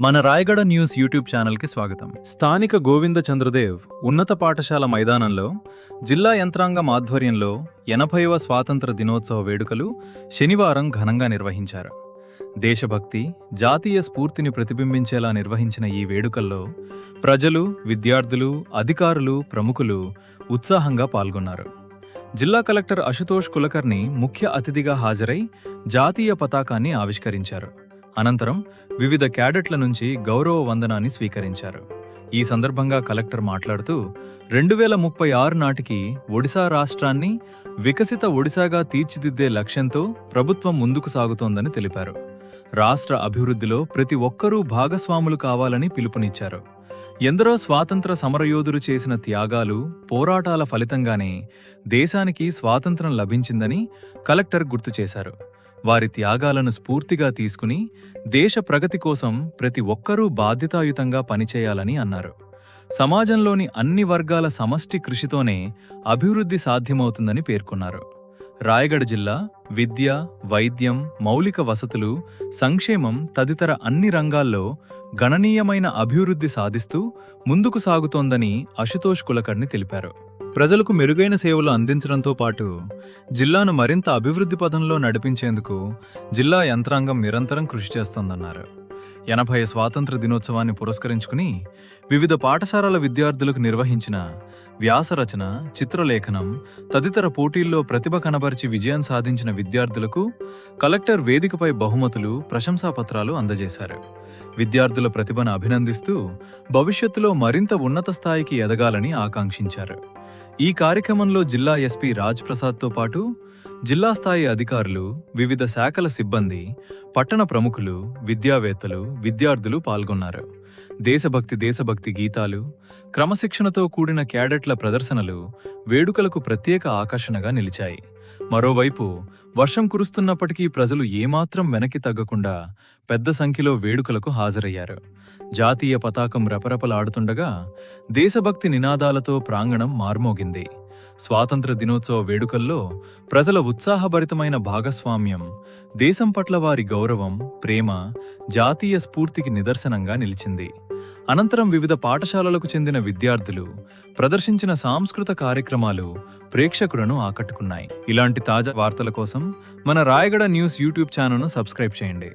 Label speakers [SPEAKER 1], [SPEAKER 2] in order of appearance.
[SPEAKER 1] మన Rayagada news YouTube ఛానల్కి స్వాగతం. స్థానిక గోవింద చంద్రదేవ్ ఉన్నత పాఠశాల మైదానంలో జిల్లా యంత్రాంగం ఆధ్వర్యంలో 80వ స్వాతంత్ర దినోత్సవ వేడుకలు శనివారం ఘనంగా నిర్వహించారు. దేశభక్తి, జాతీయ స్ఫూర్తిని ప్రతిబింబించేలా నిర్వహించిన ఈ వేడుకల్లో ప్రజలు, విద్యార్థులు, అధికారులు, ప్రముఖులు ఉత్సాహంగా పాల్గొన్నారు. జిల్లా కలెక్టర్ అశుతోష్ కులకర్ణి ముఖ్య అతిథిగా హాజరై జాతీయ పతాకాన్ని ఆవిష్కరించారు. అనంతరం వివిధ క్యాడెట్ల నుంచి గౌరవ వందనాన్ని స్వీకరించారు. ఈ సందర్భంగా కలెక్టర్ మాట్లాడుతూ 2036 నాటికి ఒడిశా రాష్ట్రాన్ని వికసిత ఒడిశాగా తీర్చిదిద్దే లక్ష్యంతో ప్రభుత్వం ముందుకు సాగుతోందని తెలిపారు. రాష్ట్ర అభివృద్ధిలో ప్రతి ఒక్కరూ భాగస్వాములు కావాలని పిలుపునిచ్చారు. ఎందరో స్వాతంత్ర సమరయోధులు చేసిన త్యాగాలు, పోరాటాల ఫలితంగానే దేశానికి స్వాతంత్రం లభించిందని కలెక్టర్ గుర్తు చేశారు. వారి త్యాగాలను స్ఫూర్తిగా తీసుకుని దేశ ప్రగతి కోసం ప్రతి ఒక్కరూ బాధ్యతాయుతంగా పనిచేయాలని అన్నారు. సమాజంలోని అన్ని వర్గాల సమష్టి కృషితోనే అభివృద్ధి సాధ్యమవుతుందని పేర్కొన్నారు. రాయగఢ జిల్లా విద్య, వైద్యం, మౌలిక వసతులు, సంక్షేమం తదితర అన్ని రంగాల్లో గణనీయమైన అభివృద్ధి సాధిస్తూ ముందుకు సాగుతోందని అశుతోష్ కులకర్ణి తెలిపారు. ప్రజలకు మెరుగైన సేవలు అందించడంతో పాటు జిల్లాను మరింత అభివృద్ధి పథంలో నడిపించేందుకు జిల్లా యంత్రాంగం నిరంతరం కృషి చేస్తోందన్నారు. 80 స్వాతంత్ర దినోత్సవాన్ని పురస్కరించుకుని వివిధ పాఠశాలల విద్యార్థులకు నిర్వహించిన వ్యాసరచన, చిత్రలేఖనం తదితర పోటీల్లో ప్రతిభ కనబరిచి విజయం సాధించిన విద్యార్థులకు కలెక్టర్ వేదికపై బహుమతులు, ప్రశంసాపత్రాలు అందజేశారు. విద్యార్థుల ప్రతిభను అభినందిస్తూ భవిష్యత్తులో మరింత ఉన్నత స్థాయికి ఎదగాలని ఆకాంక్షించారు. ఈ కార్యక్రమంలో జిల్లా ఎస్పీ రాజ్ ప్రసాద్తో పాటు జిల్లా స్థాయి అధికారులు, వివిధ శాఖల సిబ్బంది, పట్టణ ప్రముఖులు, విద్యావేత్తలు, విద్యార్థులు పాల్గొన్నారు. దేశభక్తి గీతాలు, క్రమశిక్షణతో కూడిన క్యాడెట్ల ప్రదర్శనలు వేడుకలకు ప్రత్యేక ఆకర్షణగా నిలిచాయి. మరోవైపు వర్షం కురుస్తున్నప్పటికీ ప్రజలు ఏమాత్రం వెనక్కి తగ్గకుండా పెద్ద సంఖ్యలో వేడుకలకు హాజరయ్యారు. జాతీయ పతాకం రెపరెపలాడుతుండగా దేశభక్తి నినాదాలతో ప్రాంగణం మార్మోగింది. స్వాతంత్ర దినోత్సవ వేడుకల్లో ప్రజల ఉత్సాహభరితమైన భాగస్వామ్యం దేశం పట్ల వారి గౌరవం, ప్రేమ, జాతీయ స్ఫూర్తికి నిదర్శనంగా నిలిచింది. అనంతరం వివిధ పాఠశాలలకు చెందిన విద్యార్థులు ప్రదర్శించిన సాంస్కృత కార్యక్రమాలు ప్రేక్షకులను ఆకట్టుకున్నాయి. ఇలాంటి తాజా వార్తల కోసం మన రాయగడ న్యూస్ యూట్యూబ్ ఛానల్ను సబ్స్క్రైబ్ చేయండి.